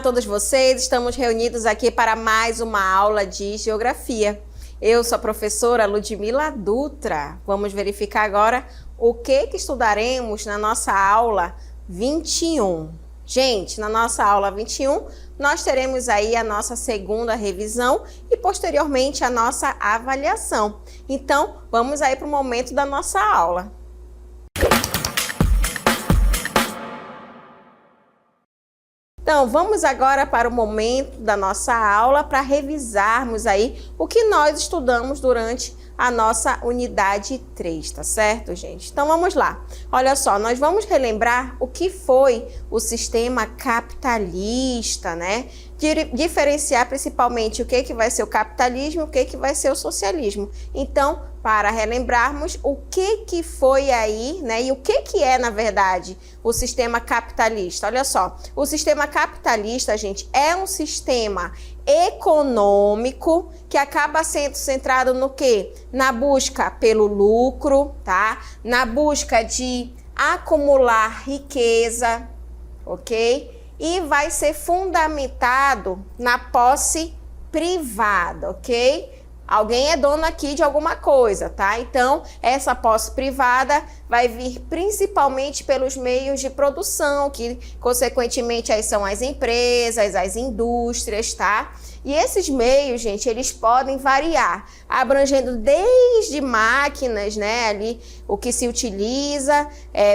todos vocês, estamos reunidos aqui para mais uma aula de Geografia. Eu sou a professora Ludmila Dutra. Vamos verificar agora o que estudaremos na nossa aula 21. Gente, na nossa aula 21, nós teremos aí a nossa segunda revisão e posteriormente a nossa avaliação. Então, vamos aí para o momento da nossa aula. Então, vamos agora para o momento da nossa aula para revisarmos aí o que nós estudamos durante a nossa unidade 3, tá certo, gente? Então, vamos lá. Olha só, nós vamos relembrar o que foi o sistema capitalista, né? Diferenciar principalmente o que vai ser o capitalismo e o que vai ser o socialismo. Então, para relembrarmos o que foi aí, né? E o que é, na verdade, o sistema capitalista. Olha só, o sistema capitalista, gente, é um sistema econômico que acaba sendo centrado no quê? Na busca pelo lucro, tá? Na busca de acumular riqueza, ok? E vai ser fundamentado na posse privada, ok? Alguém é dono aqui de alguma coisa, tá? Então, essa posse privada vai vir principalmente pelos meios de produção, que consequentemente aí são as empresas, as indústrias, tá? E esses meios, gente, eles podem variar, abrangendo desde máquinas, né, ali o que se utiliza,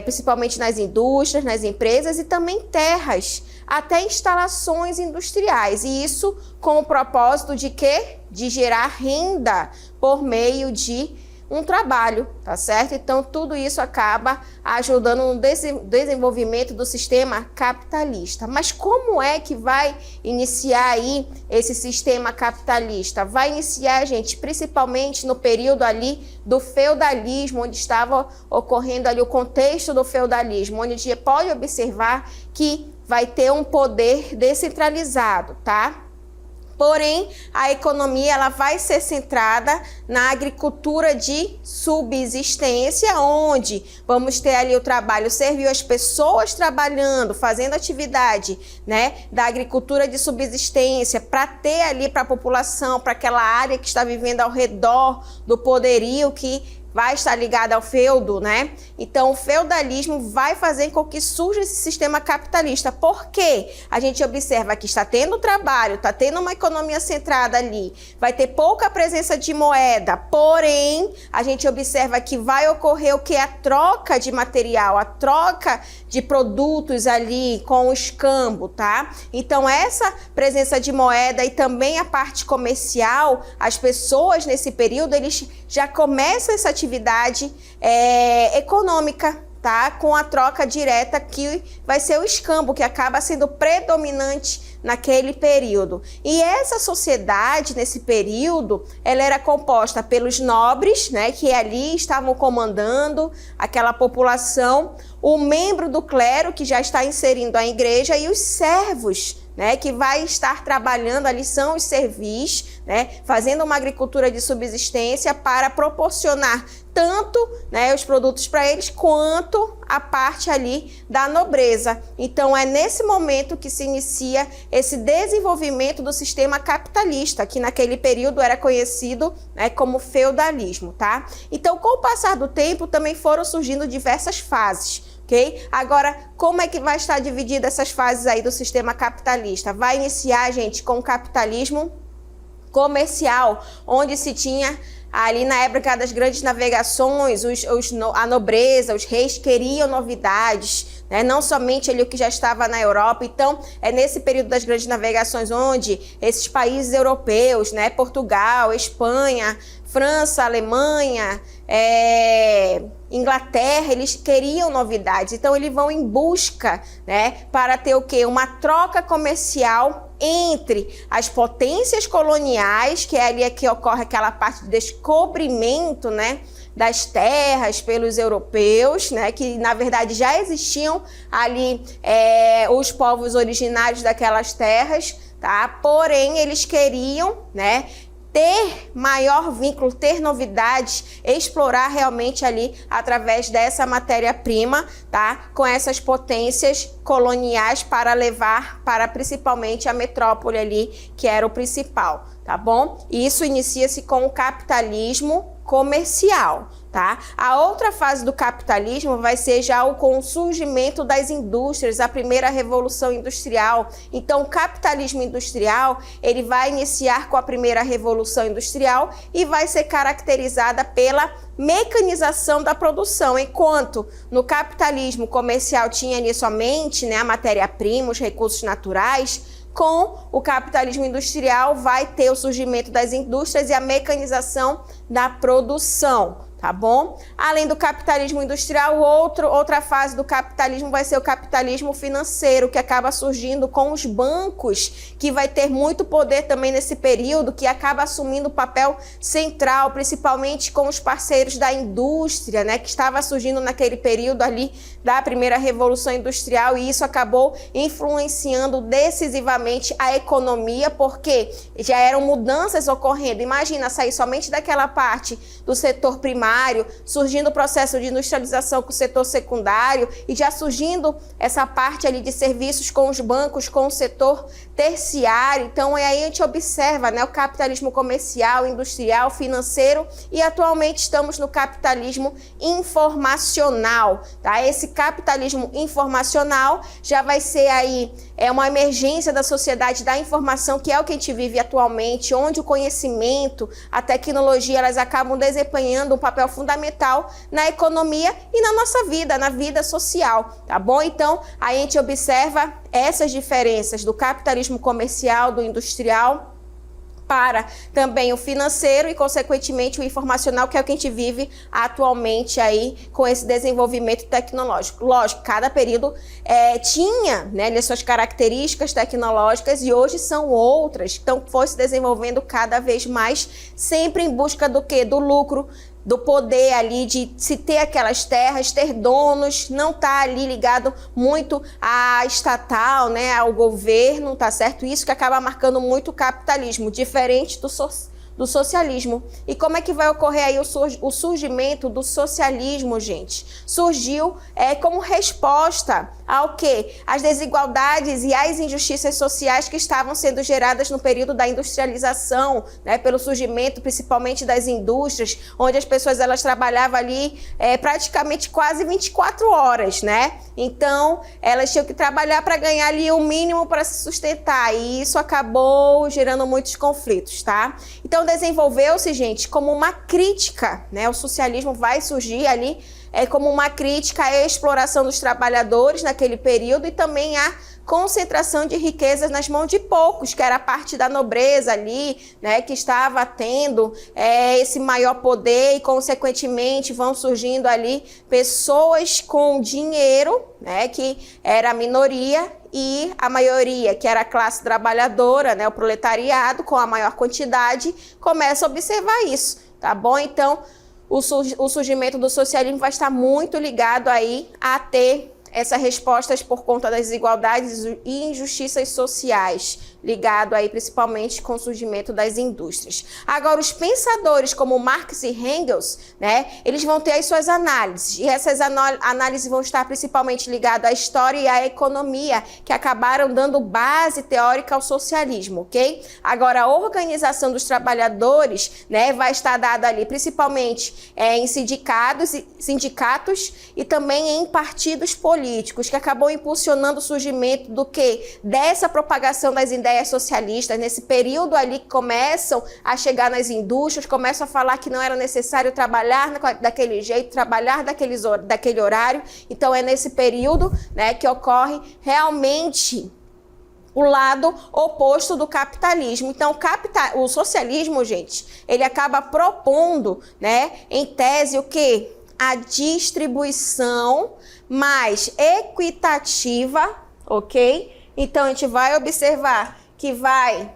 principalmente nas indústrias, nas empresas e também terras, até instalações industriais. E isso com o propósito de quê? De gerar renda por meio de um trabalho, tá certo? Então, tudo isso acaba ajudando no desenvolvimento do sistema capitalista. Mas como é que vai iniciar aí esse sistema capitalista? Vai iniciar, gente, principalmente no período ali do feudalismo, onde estava ocorrendo ali o contexto do feudalismo, onde a gente pode observar que vai ter um poder descentralizado, tá? Porém, a economia ela vai ser centrada na agricultura de subsistência, onde vamos ter ali o trabalho, serviu as pessoas trabalhando, fazendo atividade, né, da agricultura de subsistência, para ter ali para a população, para aquela área que está vivendo ao redor do poderio que vai estar ligada ao feudo, né? Então, o feudalismo vai fazer com que surja esse sistema capitalista. Por quê? A gente observa que está tendo trabalho, está tendo uma economia centrada ali, vai ter pouca presença de moeda, porém, a gente observa que vai ocorrer o que? A troca de material, a troca de produtos ali com o escambo, tá? Então, essa presença de moeda e também a parte comercial, as pessoas nesse período, eles já começam essa atividade econômica, tá? Com a troca direta que vai ser o escambo, que acaba sendo predominante naquele período. E essa sociedade, nesse período, ela era composta pelos nobres, né, que ali estavam comandando aquela população, o membro do clero, que já está inserindo a igreja, e os servos, né, que vai estar trabalhando ali, são os servis, né, fazendo uma agricultura de subsistência para proporcionar tanto, né, os produtos para eles, quanto a parte ali da nobreza. Então, é nesse momento que se inicia esse desenvolvimento do sistema capitalista, que naquele período era conhecido, né, como feudalismo, tá? Então, com o passar do tempo, também foram surgindo diversas fases. Okay? Agora, como é que vai estar dividida essas fases aí do sistema capitalista? Vai iniciar, gente, com o capitalismo comercial, onde se tinha ali na época das grandes navegações, a nobreza, os reis queriam novidades, né? Não somente ali o que já estava na Europa. Então, é nesse período das grandes navegações onde esses países europeus, né? Portugal, Espanha, França, Alemanha, Inglaterra, eles queriam novidades. Então, eles vão em busca, né? Para ter o quê? Uma troca comercial entre as potências coloniais, que é ali que ocorre aquela parte de descobrimento, né, das terras pelos europeus, né, que na verdade já existiam ali os povos originários daquelas terras, tá? Porém, eles queriam, né, ter maior vínculo, ter novidades, explorar realmente ali através dessa matéria-prima, tá? Com essas potências coloniais para levar para principalmente a metrópole ali, que era o principal, tá bom? E isso inicia-se com o capitalismo comercial, tá? A outra fase do capitalismo vai ser já com o surgimento das indústrias, a primeira revolução industrial. Então, o capitalismo industrial, ele vai iniciar com a primeira revolução industrial e vai ser caracterizada pela mecanização da produção, enquanto no capitalismo comercial tinha ali somente, né, a matéria-prima, os recursos naturais. Com o capitalismo industrial vai ter o surgimento das indústrias e a mecanização da produção, tá bom? Além do capitalismo industrial, outra fase do capitalismo vai ser o capitalismo financeiro, que acaba surgindo com os bancos, que vai ter muito poder também nesse período, que acaba assumindo o papel central, principalmente com os parceiros da indústria, né, que estava surgindo naquele período ali da primeira revolução industrial, e isso acabou influenciando decisivamente a economia, porque já eram mudanças ocorrendo. Imagina sair somente daquela parte do setor primário, surgindo o processo de industrialização com o setor secundário e já surgindo essa parte ali de serviços com os bancos, com o setor terciário. Então, aí a gente observa, né, o capitalismo comercial, industrial, financeiro, e atualmente estamos no capitalismo informacional, tá? Esse capitalismo informacional já vai ser aí uma emergência da sociedade da informação, que é o que a gente vive atualmente, onde o conhecimento, a tecnologia, elas acabam desempenhando um papel fundamental na economia e na nossa vida, na vida social, tá bom? Então, a gente observa essas diferenças do capitalismo comercial, do industrial, para também o financeiro e, consequentemente, o informacional, que é o que a gente vive atualmente aí com esse desenvolvimento tecnológico. Lógico, cada período tinha, né, suas características tecnológicas e hoje são outras. Então, foi se desenvolvendo cada vez mais, sempre em busca do quê? Do lucro, do poder ali de se ter aquelas terras, ter donos, não tá ali ligado muito à estatal, né, ao governo, tá certo? Isso que acaba marcando muito o capitalismo, diferente do socialismo. E como é que vai ocorrer aí o surgimento do socialismo, gente? Surgiu como resposta ao quê? As desigualdades e as injustiças sociais que estavam sendo geradas no período da industrialização, né, pelo surgimento principalmente das indústrias, onde as pessoas elas trabalhavam ali praticamente quase 24 horas, né? Então, elas tinham que trabalhar para ganhar ali o mínimo para se sustentar, e isso acabou gerando muitos conflitos, tá? Então, desenvolveu-se, gente, como uma crítica, né? O socialismo vai surgir ali como uma crítica à exploração dos trabalhadores naquele período e também à concentração de riquezas nas mãos de poucos, que era a parte da nobreza ali, né, que estava tendo esse maior poder, e consequentemente vão surgindo ali pessoas com dinheiro, né, que era a minoria, e a maioria, que era a classe trabalhadora, né, o proletariado, com a maior quantidade, começa a observar isso, tá bom? Então, o surgimento do socialismo vai estar muito ligado aí a ter essas respostas por conta das desigualdades e injustiças sociais, ligado aí principalmente com o surgimento das indústrias. Agora, os pensadores como Marx e Engels, né, eles vão ter as suas análises, e essas análises vão estar principalmente ligadas à história e à economia, que acabaram dando base teórica ao socialismo, ok? Agora, a organização dos trabalhadores, né, vai estar dada ali principalmente em sindicatos e também em partidos políticos, que acabou impulsionando o surgimento do quê? Dessa propagação das ideias socialistas, nesse período ali que começam a chegar nas indústrias, começam a falar que não era necessário trabalhar daquele jeito, trabalhar daquele horário. Então é nesse período, né, que ocorre realmente o lado oposto do capitalismo. Então, o socialismo, gente, ele acaba propondo, né, em tese, o quê? A distribuição mais equitativa, ok? Então, a gente vai observar que vai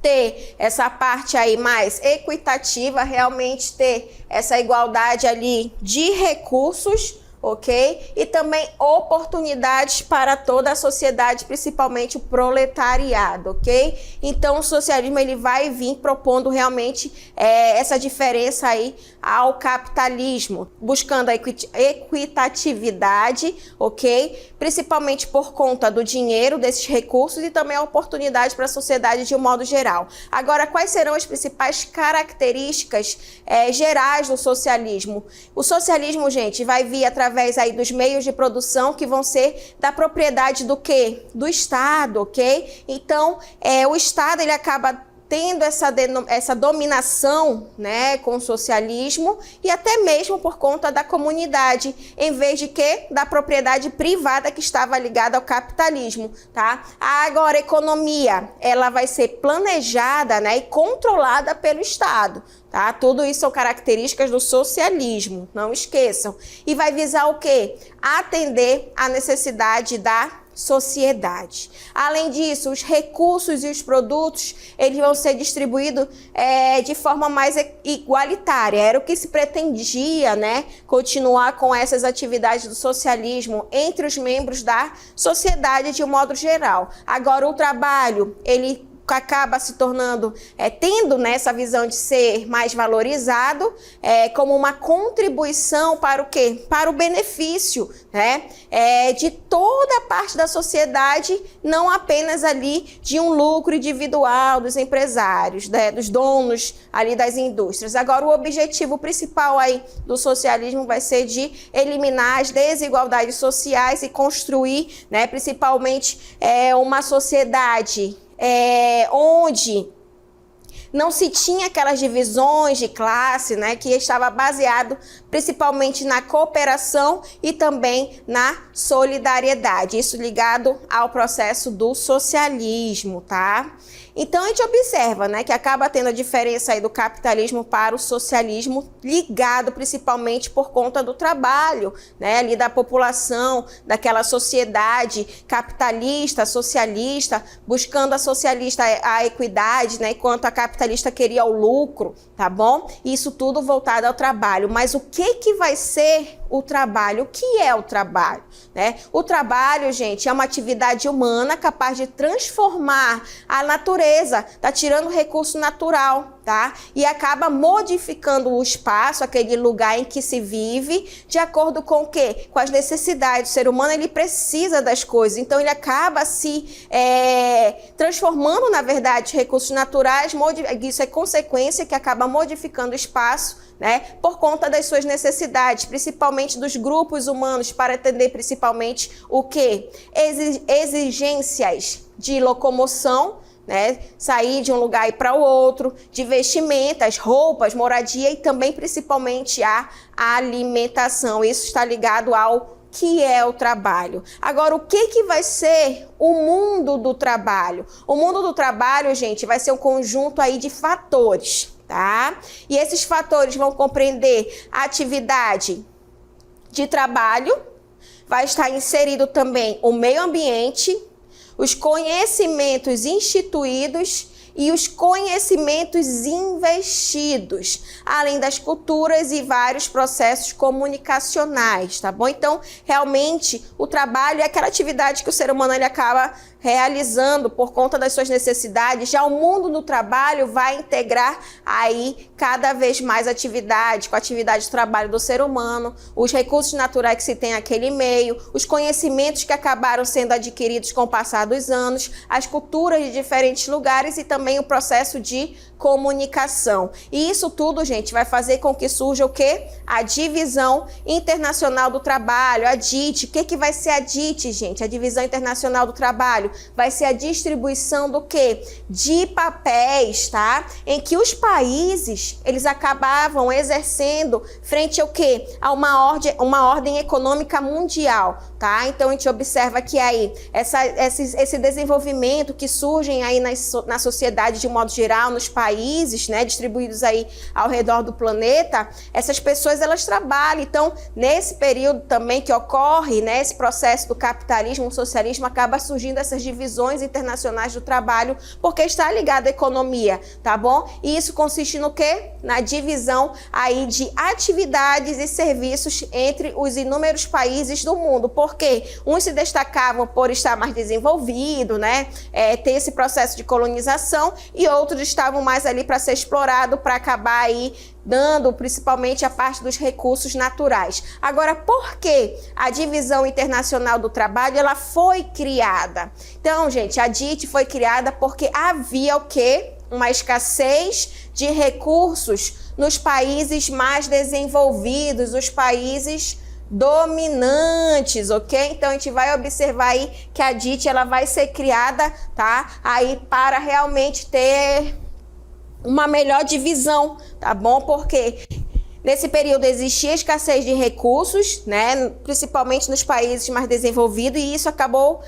ter essa parte aí mais equitativa, realmente ter essa igualdade ali de recursos, ok? E também oportunidades para toda a sociedade, principalmente o proletariado, ok? Então o socialismo ele vai vir propondo realmente essa diferença aí ao capitalismo, buscando a equitatividade, ok? Principalmente por conta do dinheiro, desses recursos e também a oportunidade para a sociedade de um modo geral. Agora, quais serão as principais características gerais do socialismo? O socialismo, gente, vai vir através aí dos meios de produção que vão ser da propriedade do quê? Do Estado, ok? Então, o Estado ele acaba tendo essa dominação, né, com o socialismo e até mesmo por conta da comunidade, em vez de quê? Da propriedade privada que estava ligada ao capitalismo, tá? Agora, a economia, ela vai ser planejada, né, e controlada pelo Estado, tá? Tudo isso são características do socialismo, não esqueçam. E vai visar o quê? Atender à necessidade da sociedade. Além disso, os recursos e os produtos eles vão ser distribuídos de forma mais igualitária. Era o que se pretendia, né? Continuar com essas atividades do socialismo entre os membros da sociedade de um modo geral. Agora, o trabalho, ele acaba se tornando, tendo nessa visão de ser mais valorizado, como uma contribuição para o quê? Para o benefício, né? De toda a parte da sociedade, não apenas ali de um lucro individual dos empresários, né? Dos donos ali das indústrias. Agora, o objetivo principal aí do socialismo vai ser de eliminar as desigualdades sociais e construir, né, principalmente uma sociedade onde não se tinha aquelas divisões de classe, né, que estava baseado principalmente na cooperação e também na solidariedade. Isso ligado ao processo do socialismo, tá? Então a gente observa, né, que acaba tendo a diferença aí do capitalismo para o socialismo, ligado principalmente por conta do trabalho, né, ali da população, daquela sociedade capitalista, socialista, buscando a socialista a equidade, né, enquanto a capitalista queria o lucro, tá bom? Isso tudo voltado ao trabalho. Mas o que vai ser o trabalho? O que é o trabalho, né? O trabalho, gente, é uma atividade humana capaz de transformar a natureza, tá tirando o recurso natural, tá? E acaba modificando o espaço, aquele lugar em que se vive, de acordo com o quê? Com as necessidades. O ser humano, ele precisa das coisas, então ele acaba se transformando, na verdade, recursos naturais, isso é consequência que acaba modificando o espaço, né, por conta das suas necessidades, principalmente dos grupos humanos, para atender principalmente o quê? Exigências de locomoção, né, sair de um lugar e para o outro, de vestimentas, roupas, moradia e também principalmente a alimentação. Isso está ligado ao que é o trabalho. Agora, o que vai ser o mundo do trabalho? O mundo do trabalho, gente, vai ser um conjunto aí de fatores, tá? E esses fatores vão compreender a atividade de trabalho, vai estar inserido também o meio ambiente, os conhecimentos instituídos e os conhecimentos investidos, além das culturas e vários processos comunicacionais, tá bom? Então, realmente, o trabalho é aquela atividade que o ser humano ele acaba realizando por conta das suas necessidades. Já o mundo do trabalho vai integrar aí cada vez mais atividade, com a atividade de trabalho do ser humano, os recursos naturais que se tem naquele meio, os conhecimentos que acabaram sendo adquiridos com o passar dos anos, as culturas de diferentes lugares e também o processo de comunicação. E isso tudo, gente, vai fazer com que surja o quê? A Divisão Internacional do Trabalho, a DIT. O que vai ser a DIT, gente? A Divisão Internacional do Trabalho vai ser a distribuição do quê? De papéis, tá? Em que os países, eles acabavam exercendo frente ao quê? A uma ordem econômica mundial. tá? Então a gente observa que aí esse desenvolvimento que surgem aí na sociedade de um modo geral, nos países, né, distribuídos aí ao redor do planeta, essas pessoas elas trabalham. Então, nesse período também que ocorre, né, esse processo do capitalismo, o socialismo, acaba surgindo essas divisões internacionais do trabalho, porque está ligado à economia, tá bom? E isso consiste no quê? Na divisão aí de atividades e serviços entre os inúmeros países do mundo, porque uns se destacavam por estar mais desenvolvido, né, ter esse processo de colonização, e outros estavam mais ali para ser explorado, para acabar aí dando principalmente a parte dos recursos naturais. Agora, por que a divisão internacional do trabalho ela foi criada? Então, gente, a DIT foi criada porque havia o quê? Uma escassez de recursos nos países mais desenvolvidos, os países dominantes, ok? Então a gente vai observar aí que a DIT ela vai ser criada, tá? Aí para realmente ter uma melhor divisão, tá bom? Porque nesse período existia escassez de recursos, né? Principalmente nos países mais desenvolvidos, e isso acabou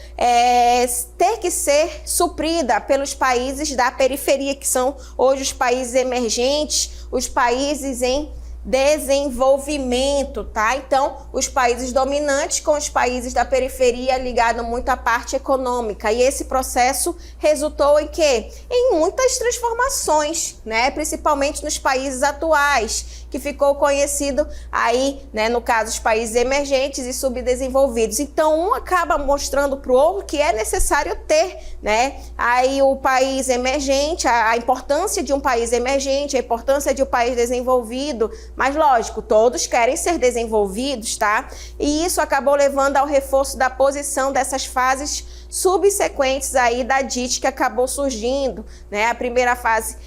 ter que ser suprida pelos países da periferia, que são hoje os países emergentes, os países em desenvolvimento, tá? Então, os países dominantes com os países da periferia ligado muito à parte econômica. E esse processo resultou em quê? Em muitas transformações, né? Principalmente nos países atuais, que ficou conhecido aí, né, no caso, os países emergentes e subdesenvolvidos. Então, um acaba mostrando para o outro que é necessário ter, né, aí o país emergente, a importância de um país emergente, a importância de um país desenvolvido, mas lógico, todos querem ser desenvolvidos, tá? E isso acabou levando ao reforço da posição dessas fases subsequentes aí da DIT que acabou surgindo, né? A primeira fase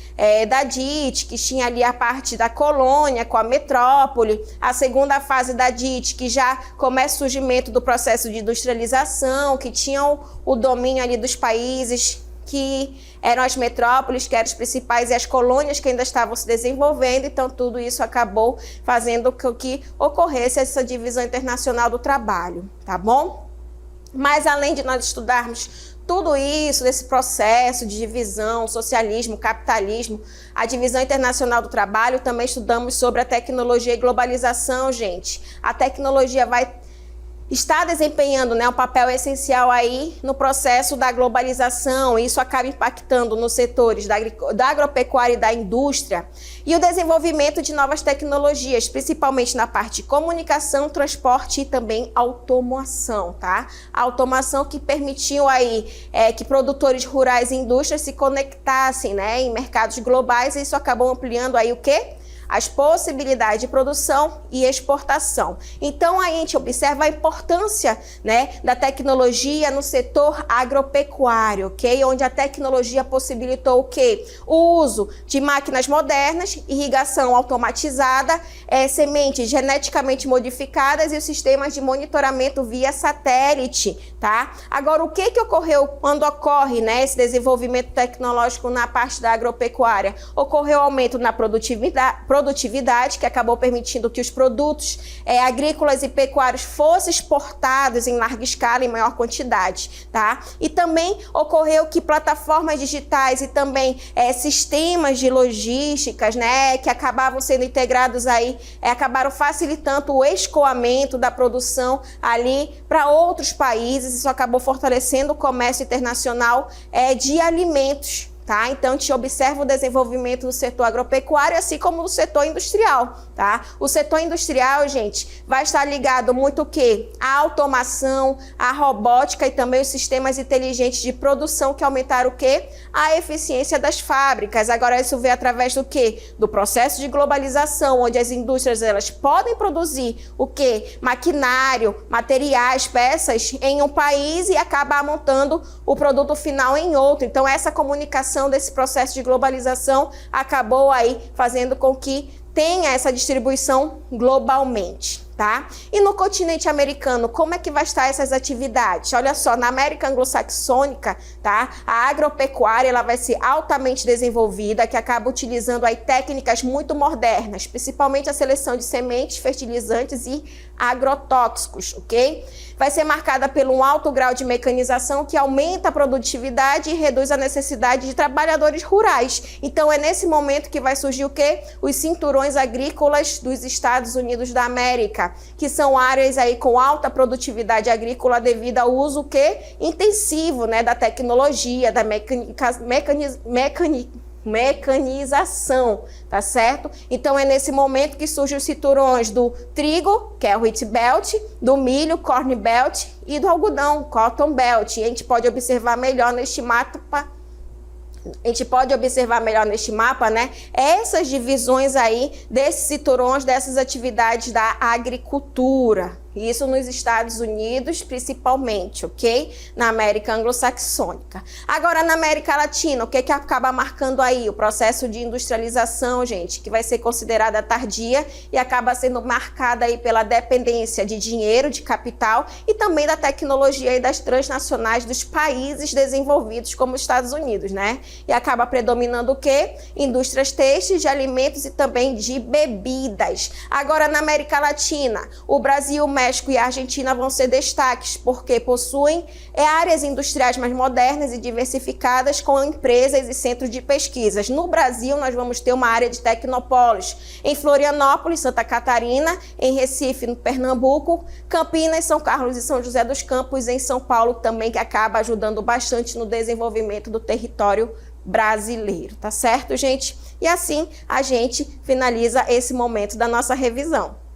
da DIT, que tinha ali a parte da colônia com a metrópole, a segunda fase da DIT, que já começa o surgimento do processo de industrialização, que tinham o domínio ali dos países que eram as metrópoles, que eram os principais, e as colônias que ainda estavam se desenvolvendo. Então tudo isso acabou fazendo com que ocorresse essa divisão internacional do trabalho, tá bom? Mas além de nós estudarmos tudo isso, desse processo de divisão, socialismo, capitalismo, a divisão internacional do trabalho, também estudamos sobre a tecnologia e globalização, gente. A tecnologia está desempenhando, né, um papel essencial aí no processo da globalização. Isso acaba impactando nos setores da agropecuária e da indústria, e o desenvolvimento de novas tecnologias, principalmente na parte de comunicação, transporte e também automação, tá? A automação que permitiu aí que produtores rurais e indústrias se conectassem, né, em mercados globais, e isso acabou ampliando aí o quê? As possibilidades de produção e exportação. Então, aí a gente observa a importância, né, da tecnologia no setor agropecuário, ok? Onde a tecnologia possibilitou o quê? O uso de máquinas modernas, irrigação automatizada, sementes geneticamente modificadas e os sistemas de monitoramento via satélite, tá? Agora, o que ocorreu quando ocorre, né, esse desenvolvimento tecnológico na parte da agropecuária? Ocorreu aumento na produtividade, que acabou permitindo que os produtos agrícolas e pecuários fossem exportados em larga escala, em maior quantidade, tá? E também ocorreu que plataformas digitais e também sistemas de logísticas, né, que acabavam sendo integrados aí, acabaram facilitando o escoamento da produção ali para outros países. Isso acabou fortalecendo o comércio internacional de alimentos. Tá? Então, a gente observa o desenvolvimento do setor agropecuário, assim como do setor industrial, tá? O setor industrial, gente, vai estar ligado muito o quê? A automação, a robótica e também os sistemas inteligentes de produção, que aumentaram o quê? A eficiência das fábricas. Agora, isso vem através do quê? Do processo de globalização, onde as indústrias elas podem produzir o quê? Maquinário, materiais, peças em um país e acabar montando o produto final em outro. Então, essa comunicação desse processo de globalização acabou aí fazendo com que tenha essa distribuição globalmente, tá? E no continente americano, como é que vai estar essas atividades? Olha só, na América anglo-saxônica, tá? A agropecuária, ela vai ser altamente desenvolvida, que acaba utilizando aí técnicas muito modernas, principalmente a seleção de sementes, fertilizantes e agrotóxicos, ok? Vai ser marcada por um alto grau de mecanização que aumenta a produtividade e reduz a necessidade de trabalhadores rurais. Então é nesse momento que vai surgir o quê? Os cinturões agrícolas dos Estados Unidos da América, que são áreas aí com alta produtividade agrícola devido ao uso intensivo, né, da tecnologia, da mecanização, tá certo? Então é nesse momento que surgem os cinturões do trigo, que é o Wheat Belt, do milho, Corn Belt, e do algodão, Cotton Belt. E a gente pode observar melhor neste mapa, né, essas divisões aí desses cinturões, dessas atividades da agricultura. Isso nos Estados Unidos, principalmente, ok? Na América anglo-saxônica. Agora, na América Latina, o que acaba marcando aí? O processo de industrialização, gente, que vai ser considerada tardia e acaba sendo marcada aí pela dependência de dinheiro, de capital e também da tecnologia e das transnacionais dos países desenvolvidos, como os Estados Unidos, né? E acaba predominando o quê? Indústrias têxteis, de alimentos e também de bebidas. Agora, na América Latina, o Brasil, México e a Argentina vão ser destaques, porque possuem áreas industriais mais modernas e diversificadas com empresas e centros de pesquisas. No Brasil, nós vamos ter uma área de tecnopólios em Florianópolis, Santa Catarina, em Recife, no Pernambuco, Campinas, São Carlos e São José dos Campos, em São Paulo também, que acaba ajudando bastante no desenvolvimento do território brasileiro, tá certo, gente? E assim a gente finaliza esse momento da nossa revisão.